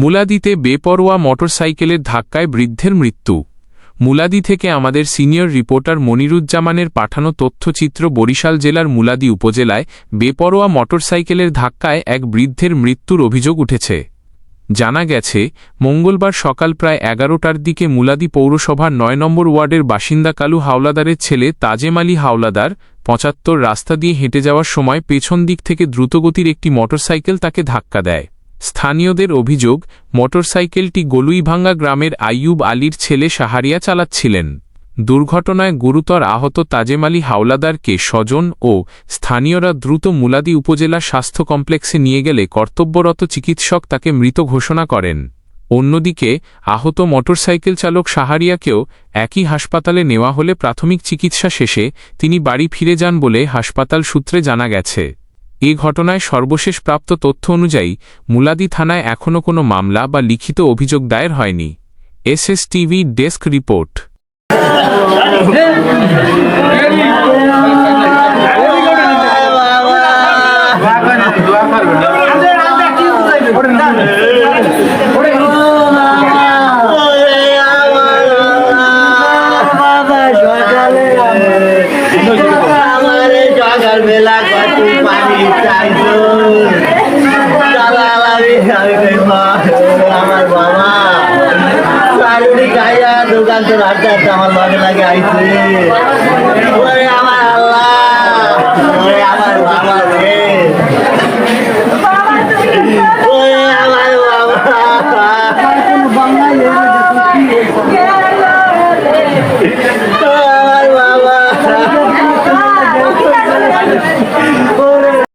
মুলাদিতে বেপরোয়া মোটরসাইকেলের ধাক্কায় বৃদ্ধের মৃত্যু। মুলাদি থেকে আমাদের সিনিয়র রিপোর্টার মনিরুজ্জামানের পাঠানো তথ্যচিত্র। বরিশাল জেলার মুলাদি উপজেলায় বেপরোয়া মোটরসাইকেলের ধাক্কায় এক বৃদ্ধের মৃত্যুর অভিযোগ উঠেছে। জানা গেছে, মঙ্গলবার সকাল প্রায় ১১টার দিকে মুলাদি পৌরসভার ৯ নম্বর ওয়ার্ডের বাসিন্দা কালু হাওলাদারের ছেলে তাজেম আলী হাওলাদার ৭৫ রাস্তা দিয়ে হেঁটে যাওয়ার সময় পেছন দিক থেকে দ্রুতগতির একটি মোটরসাইকেল তাকে ধাক্কা দেয়। স্থানীয়দের অভিযোগ, মোটরসাইকেলটি গলুইভাঙ্গা গ্রামের আইয়ুব আলীর ছেলে শাহরিয়া চালাচ্ছিলেন। দুর্ঘটনায় গুরুতর আহত তাজেম আলী হাওলাদারকে স্বজন ও স্থানীয়রা দ্রুত মুলাদি উপজেলা স্বাস্থ্য কমপ্লেক্সে নিয়ে গেলে কর্তব্যরত চিকিৎসক তাকে মৃত ঘোষণা করেন। অন্যদিকে আহত মোটরসাইকেল চালক শাহরিয়াকেও একই হাসপাতালে নেওয়া হলে প্রাথমিক চিকিৎসা শেষে তিনি বাড়ি ফিরে যান বলে হাসপাতাল সূত্রে জানা গেছে। এ ঘটনায় সর্বশেষ প্রাপ্ত তথ্য অনুযায়ী মুলাদি থানায় এখনও কোনো মামলা বা লিখিত অভিযোগ দায়ের হয়নি। SSTV desk report. আমার বাবা দোকান তো রাখতে আমার বাবা লাগে আইছে।